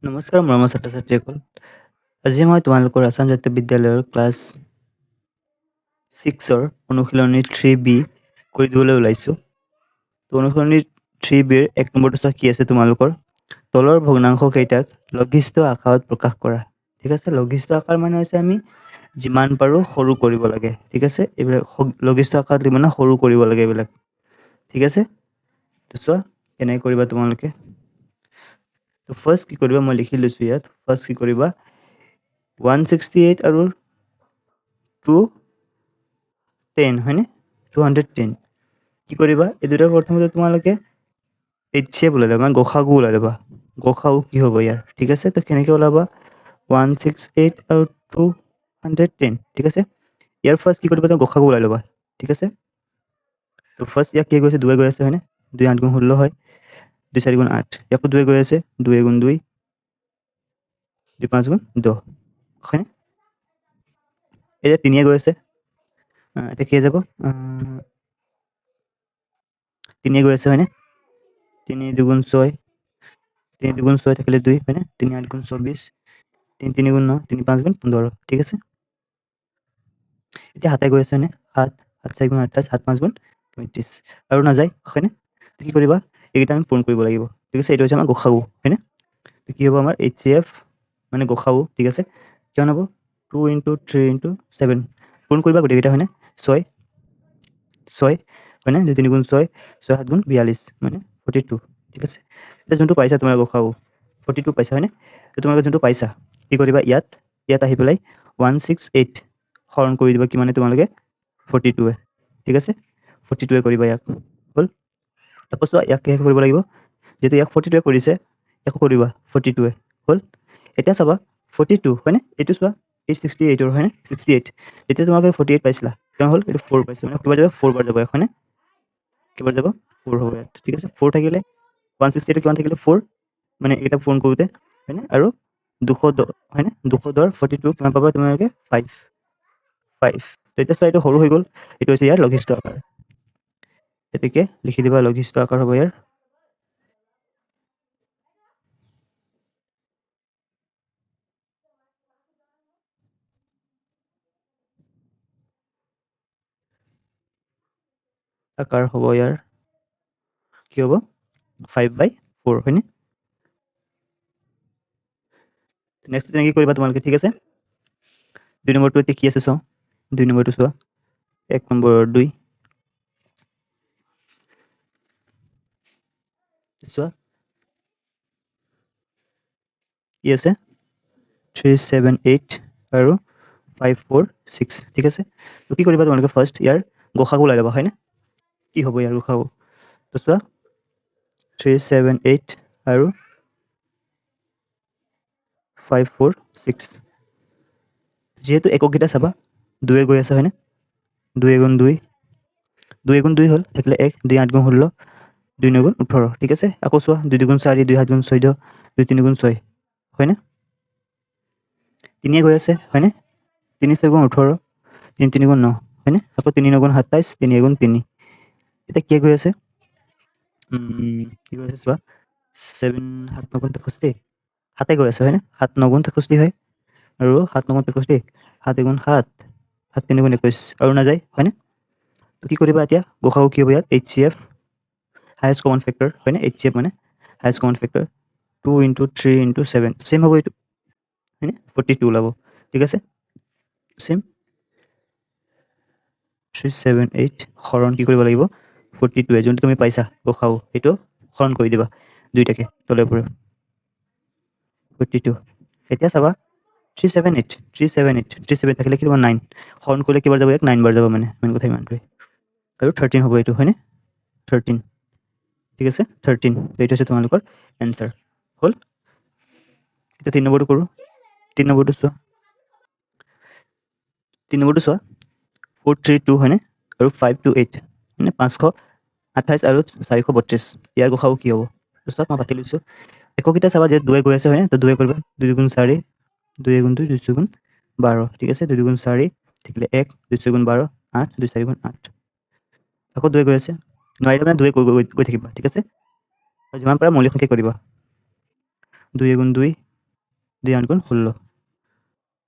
নমস্কাৰ মৰমৰ ছাত্ৰ-ছাত্ৰীসকল। আজি মই তোমালোকৰ আসাম জাতীয় বিদ্যালয়ৰ ক্লাছ 6ৰ অনুশীলনী 3B কৰি দিবলৈ ওলাইছোঁ। অনুশীলনী 3Bৰ 1 নম্বৰটো চোৱা কি আছে তোমালোকৰ। তলৰ ভগ্নাংশকেইটাক লঘিষ্ঠ আকাৰত প্ৰকাশ কৰা। ঠিক আছে, লঘিষ্ঠ আকাৰ মানে হৈছে আমি যিমান পাৰোঁ সৰু কৰিব লাগে। ঠিক আছে, এইবিলাক লঘিষ্ঠ আকাৰত লিখি মানে সৰু কৰিব লাগে এইবিলাক। ঠিক আছে, তো চোৱা কেনেকৈ কৰিবা তোমালোকে। তো ফাৰ্ষ্ট কি কৰিবা, মই লিখি লৈছোঁ ইয়াত। ফাৰ্ষ্ট কি কৰিবা, 168 আৰু 210 হয়নে, 210 কি কৰিবা, এই দুটাৰ প্ৰথমতে তোমালোকে HCF ওলাই ল'বা, মানে গসাগু ওলাই ল'বা। গসাগু কি হ'ব ইয়াৰ, ঠিক আছে। তো কেনেকৈ ওলাবা, 168 আৰু 210, ঠিক আছে। ইয়াৰ ফাৰ্ষ্ট কি কৰিবা, তুমি গসাগু ওলাই ল'বা, ঠিক আছে। তো ফাৰ্ষ্ট ইয়াক কি গৈছে, 2 গৈ আছে হয়নে, 2 8 গুণ 16 হয়, 2 4 গুণ 8, ইয়াকো 2 গৈ আছে, 2 গুণ 2, 2 5 গুণ 10 হয়নে। এতিয়া 3 গৈ আছে, এতিয়া কি যাব, 3 গৈ আছে হয়নে, 3 2 গুণ 6, 3 2 গুণ 6 থাকিলে 2 হয়নে, 3 8 গুণ 24, 3 3 গুণ 9, 3 5 গুণ 15, ঠিক আছে। এতিয়া 7 গৈ আছে হয়নে, 7 7 4 গুণ 28, 7 5 গুণ 35 আৰু নাযায় হয়নে। কি কৰিবা, এইকেইটা আমি পূৰণ কৰিব লাগিব, ঠিক আছে। এইটো হৈছে আমাৰ গসাগু হয়নে। কি হ'ব আমাৰ HCF মানে গসাগু, ঠিক আছে। কিমান হ'ব, 2 × 3 × 7 পূৰণ কৰিবা গোটেইকেইটা হয়নে, 6 6 হয়নে, 2 3 গুণ 6, 6 7 গুণ 42 মানে 42, ঠিক আছে। এতিয়া যোনটো পাইছা তোমাৰ গসাগু 42 পাইছা হয়নে। তো তোমালোকে যোনটো পাইছা কি কৰিবা, ইয়াত আহি পেলাই 168 হৰণ কৰি দিবা, কিমানে তোমালোকে 42, ঠিক আছে। 42 কৰিবা, ইয়াক হ'ল। আকৌ চোৱা ইয়াক কি কৰিব লাগিব, যেহেতু ইয়াক 42 কৰিছে, ইয়াকো কৰিবা 42 হ'ল। এতিয়া চাবা 42 হয়নে, এইটো চোৱা 868 হয়নে, 68 যেতিয়া তোমালোকে 48 পাইছিলা, কিমান হ'ল, এইটো 4 পাইছে মানে কিবা যাব 4 বাৰ যাব হয়নে, কিবাৰ যাব 4 হ'ব ইয়াত, ঠিক আছে। 4 থাকিলে 168 কিমান থাকিলে 4 মানে এইটা পূৰণ কৰোঁতে হয়নে, আৰু 210 হয়নে, 210 42 কিমান পাবা তোমালোকে 5 5। তো এতিয়া চোৱা এইটো সৰু হৈ গ'ল, এইটো হৈছে ইয়াৰ লঘিষ্ঠ আকাৰ। গতিকে লিখি দিবা লঘিষ্ঠ আকাৰ হ'ব ইয়াৰ। আকাৰ হ'ব ইয়াৰ কি হ'ব, 5/4 হয়নে। নেক্সট তেনেকৈ কৰিবা তোমালোকে, ঠিক আছে। 2 নম্বৰটো এতিয়া কি আছে চাওঁ, 2 নম্বৰটো চোৱা, 1 নম্বৰ 2 চোৱা কি আছে, 3 7 8 আৰু 5 4 6, ঠিক আছে। তো কি কৰিবা তোমালোকে, ফাৰ্ষ্ট ইয়াৰ গসাগু ওলাই ল'বা হয়নে, কি হ'ব ইয়াৰ গসাগু। তো চোৱা 3 7 8 আৰু 5 4 6, যিহেতু এককেইটা চাবা 2 গৈ আছে হয়নে, 2 গুণ 2, 2 গুণ 2 হ'ল, থাকিলে 1, 2 8 গুণ 16, 2 9 গুণ 18, ঠিক আছে। আকৌ চোৱা 2 2 গুণ 4, 2 7 গুণ 14, 2 3 গুণ 6 হয়নে, 3 গৈ আছে হয়নে, 3 6 গুণ 18, 3 3 গুণ 9 হয়নে, আকৌ 3 9 গুণ 27, 3 গুণ 3, এতিয়া কি গৈ আছে, কি গৈ আছে চোৱা 7 7 9 গুণ 63, 7 গৈ আছে হয়নে, 7 9 গুণ 63 হয়, আৰু 7 9 গুণ 63, 7 গুণ 7, 7 3 গুণ 21 আৰু নাযায় হয়নে। তো কি কৰিবা এতিয়া, গসাগু কি হ'ব ইয়াত, HCF হায়েষ্ট কমন ফেক্টৰ হয়নে, HCF মানে হায়েষ্ট কমন ফেক্টৰ, 2 × 3 × 7 চেম হ'ব এইটো হয়নে, 42 ওলাব, ঠিক আছে। চেম 3 7 8 হৰণ কি কৰিব লাগিব 42, যোনটো তুমি পাইছা গসাগু সেইটো হৰণ কৰি দিবা দুইটাকে তলে ওপৰে 42। এতিয়া চাবা 3 7 8 3 7 8 3 7 থাকিলে কি হ'ব 9, হৰণ কৰিলে কিবাৰ যাব, ইয়াক 9 বাৰ যাব, মানে মেইন কথা ইমানটোৱে। আৰু 13 হ'ব এইটো হয়নে, 13, ঠিক আছে 13, এইটো হৈছে তোমালোকৰ এনচাৰ হ'ল। এতিয়া 3 নম্বৰটো কৰোঁ, 3 নম্বৰটো চোৱা, 3 নম্বৰটো চোৱা 4 3 2 হয়নে, আৰু 5 2 8 মানে 528 আৰু 432, ইয়াৰ গসাগু কি হ'ব, চোৱা মই পাতি লৈছোঁ। এককেইটা চাবা যে 2 গৈ আছে হয়নে, তো 2 কৰিবা 2 গুণ 4, 2 গুণ 2, 2 গুণ 12, ঠিক আছে। 2 গুণ 4 থাকিলে 1, 2 গুণ 12 8, 2 4 গুণ 8, আকৌ 2 গৈ আছে, নোৱাৰিলে মানে 2 গৈ থাকিবা, ঠিক আছে। যিমান পাৰা মৌলিক সংখ্যা কৰিবা, 2 গুণ 2 2 8 গুণ 16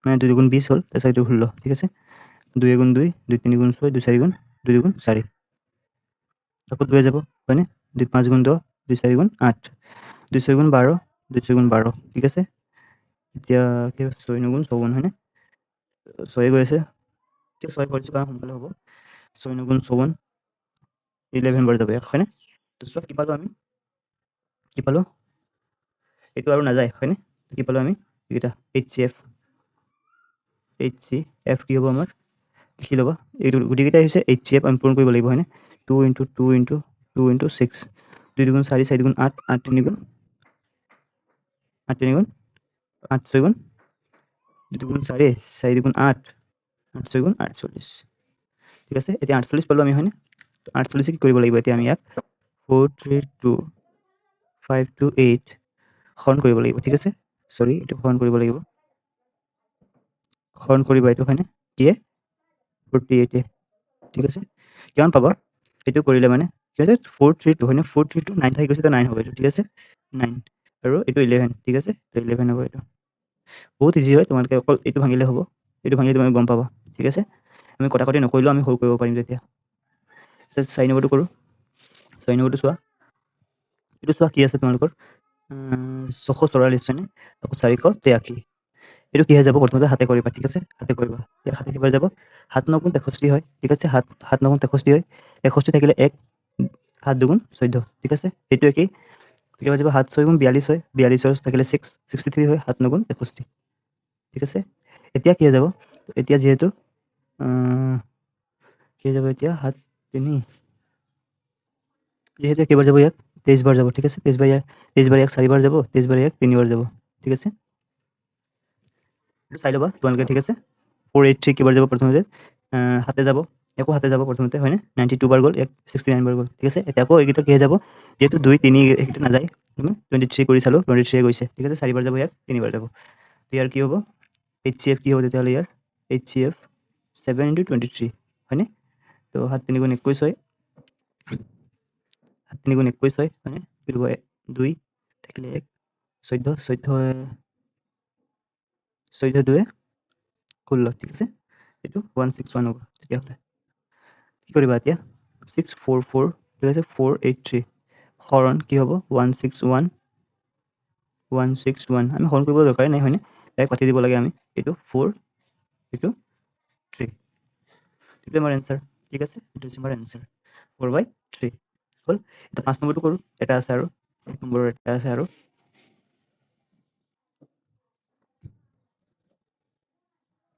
মানে 2 দুগুণ 20 হ'ল তাৰপিছত এইটো 16 ঠিক আছে 2 গুণ 2 2 3 গুণ 6 2 4 গুণ 2 গুণ 4 আকৌ 2 যাব হয়নে 2 5 গুণ 10 2 4 গুণ 8 2 6 গুণ 12 2 6 গুণ 12 ঠিক আছে এতিয়া কি 6 9 গুণ 54 হয়নে 6 গৈ আছে এতিয়া 6 কৰিছে কাৰণ সোনকালে হ'ব 6 9 গুণ 54 11 বাৰ যাব হয়নে তো চোৱা কি পালো আমি কি পালো এইটো আৰু নাযায় হয়নে কি পালো আমি এটা HCF কি হ'ব আমাৰ লিখি ল'বা এইটো গোটেইকেইটা হৈছে HCF আমি পূৰণ কৰিব লাগিব হয়নে 2 × 2 × 2 × 6 2 দুগুণ 4 4 দুগুণ 8 8 3 গুণ 8 3 গুণ 8 6 গুণ 2 দুগুণ 4 4 দুগুণ 8 8 6 গুণ 48 ঠিক আছে এতিয়া 48 পালো আমি হয়নে তো 48 কি কৰিব লাগিব এতিয়া আমি ইয়াক 4 3 2 5 2 8 হৰণ কৰিব লাগিব ঠিক আছে সৰি এইটো হৰণ কৰিব লাগিব হৰণ কৰিবা এইটো হয়নে কিয়ে 48 ঠিক আছে কিমান পাবা এইটো কৰিলে মানে কি হৈছে 4 3 2 হয়নে 4 3 2 9 থাকি গৈছে তো 9 হ'ব এইটো ঠিক আছে 9 আৰু এইটো 11 ঠিক আছে তো 11 হ'ব এইটো বহুত ইজি হয় তোমালোকে অকল এইটো ভাঙিলে হ'ব এইটো ভাঙিলে তুমি গম পাবা ঠিক আছে আমি কটাকটি নকৰিলেও আমি সৰু কৰিব পাৰিম তেতিয়া 4 নম্বৰটো কৰোঁ 4 নম্বৰটো চোৱা এইটো চোৱা কি আছে তোমালোকৰ 644 হয়নে আকৌ 483 এইটো কি হৈ যাব প্ৰথমতে হাতে কৰিবা ঠিক আছে হাতে কৰিবা ইয়াত হাতে কিবাৰ যাব 7 9 গুণ 63 হয় ঠিক আছে 7 9 গুণ 63 হয় 61 থাকিলে 1 7 2 গুণ 14 ঠিক আছে এইটো একেই কিবা যাব 7 6 গুণ 42 হয় 42 থাকিলে 6 63 হয় 7 9 গুণ 61 ঠিক আছে এতিয়া কি হৈ যাব এতিয়া যেহেতু কি হৈ যাব এতিয়া 7 3 যেহেতু কেইবাৰ যাব ইয়াত 23 বাৰ যাব ঠিক আছে 23 বাৰ ইয়াক 4 বাৰ যাব 23 বাৰ ইয়াক 3 বাৰ যাব ঠিক আছে এইটো চাই ল'বা তোমালোকে ঠিক আছে 483 কিবাৰ যাব প্ৰথমতে হাতে যাব একো হাতে যাব প্ৰথমতে হয়নে 92 বাৰ গ'ল 69 বাৰ গ'ল ঠিক আছে এতিয়া আকৌ এইকেইটা কি হৈ যাব যেহেতু 2 3 এইকেইটা নাযায় 23 কৰি চালোঁ 23 গৈছে ঠিক আছে 4 বাৰ যাব ইয়াক 3 বাৰ যাব ইয়াৰ কি হ'ব HCF কি হ'ব তেতিয়াহ'লে ইয়াৰ HCF 7 × 23 হয়নে তো 7 3 গুণ 21 হয় 7 3 গুণ 21 হয় হয়নে কি হ'ব 2 থাকিলে 1 14 14 2 16 ঠিক আছে এইটো 161 হ'ব তেতিয়াহ'লে কি কৰিবা এতিয়া 644 ঠিক আছে 483 হৰণ কি হ'ব 161 আমি হৰণ কৰিব দৰকাৰে নাই হয়নে ডাইৰেক্ট কাটি দিব লাগে আমি এইটো 4 এইটো 3 এইটো আমাৰ এনচাৰ ঠিক আছে এইটো হৈছে আমাৰ এনচাৰ 4/3 হ'ল এতিয়া 5 নম্বৰটো কৰোঁ এটা আছে আৰু 1 নম্বৰৰ এটা আছে আৰু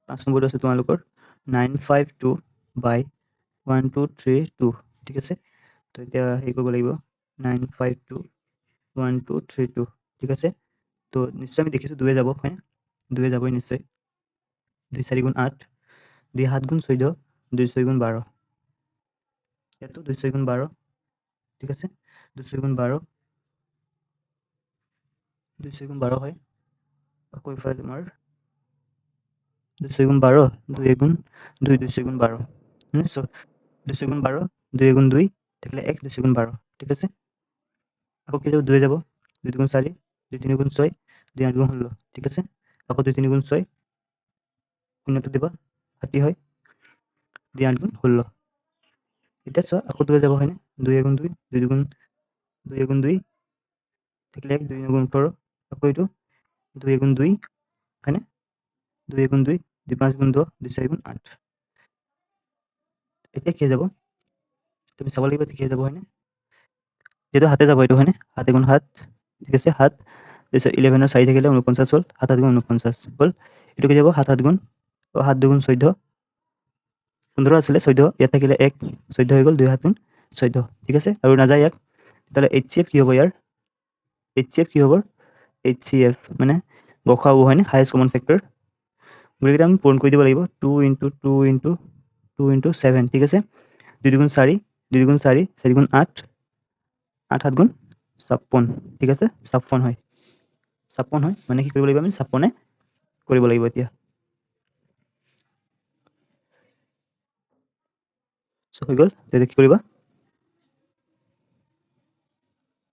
5 নম্বৰটো আছে তোমালোকৰ 952/1232 ঠিক আছে তো এতিয়া হেৰি কৰিব লাগিব 952/1232 ঠিক আছে তো নিশ্চয় আমি দেখিছোঁ 2 যাব হয়নে 2 যাবই নিশ্চয় 2 4 গুণ 8 2 7 গুণ 14 2 6 গুণ 12 ইয়াতো 2 6 গুণ 12 ঠিক আছে 2 6 গুণ 12 2 6 গুণ 12 হয় আকৌ ইফালে তোমাৰ 2 6 গুণ 12 2 গুণ 2 2 6 গুণ 12 নিশ্চয় 2 6 গুণ 12 2 গুণ 2 থাকিলে 1 2 6 গুণ 12 ঠিক আছে আকৌ কি যাব 2 যাব 2 গুণ 4 2 3 গুণ 6 2 8 গুণ 16 ঠিক আছে আকৌ 2 3 গুণ 6 শূন্যটো দিবা 30 হয় 2 8 গুণ 16 এতিয়া চোৱা আকৌ 2 যাব হয়নে 2 গুণ 2 2 গুণ 2 গুণ 2 থাকিলে 1 2 গুণ 18 আকৌ এইটো 2 গুণ 2 হয়নে 2 গুণ 2 2 5 গুণ 10 2 4 গুণ 8 এতিয়া কি যাব তুমি চাব লাগিব কি যাব হয়নে যেহেতু হাতে যাব এইটো হয়নে 7 গুণ 7 ঠিক আছে 7 তাৰপিছত 11 4 থাকিলে 49 হ'ল 7 7 গুণ 49 হ'ল এইটো কি যাব 7 7 গুণ 7 2 গুণ 14 15 আছিলে 14 ইয়াত থাকিলে 1 14 হৈ গ'ল 2 7 গুণ 14 ঠিক আছে আৰু নাযায় ইয়াত তাহলে HCF কি হ'ব ইয়াৰ HCF কি হ'ব HCF মানে গসাউ হয়নে হাইয়েষ্ট কমন ফেক্টৰ গোটেইকেইটা আমি পূৰণ কৰি দিব লাগিব 2 × 2 × 2 × 7 ঠিক আছে 2 2 গুণ 4 2 গুণ 4 4 গুণ 8 8 7 গুণ 56 ঠিক আছে 56 হয় 56 হয় মানে কি কৰিব লাগিব আমি 56 কৰিব লাগিব এতিয়া হৈ গ'ল তেতিয়া কি কৰিবা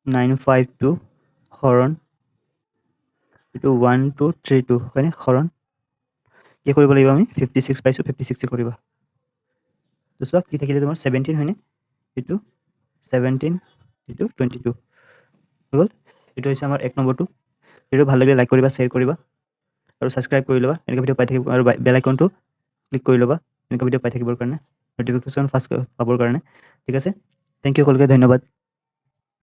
952 হৰণ এইটো 1232 হয়নে হৰণ কি কৰিব লাগিব আমি 56 পাইছোঁ 56 কৰিবা তো চোৱা কি থাকিলে তোমাৰ 17 হয়নে এইটো 17 এইটো 22 হৈ গ'ল এইটো হৈছে আমাৰ 1 নম্বৰটো ভিডিঅ' ভাল লাগিলে লাইক কৰিবা শ্বেয়াৰ কৰিবা আৰু ছাবস্ক্ৰাইব কৰি ল'বা এনেকুৱা ভিডিঅ' পাই থাকিব আৰু বেল আইকনটো ক্লিক কৰি ল'বা এনেকুৱা ভিডিঅ' পাই থাকিবৰ কাৰণে ন'টিফিকেশ্যন ফাৰ্ষ্ট পাবৰ কাৰণে ঠিক আছে থেংক ইউ সকলোকে ধন্যবাদ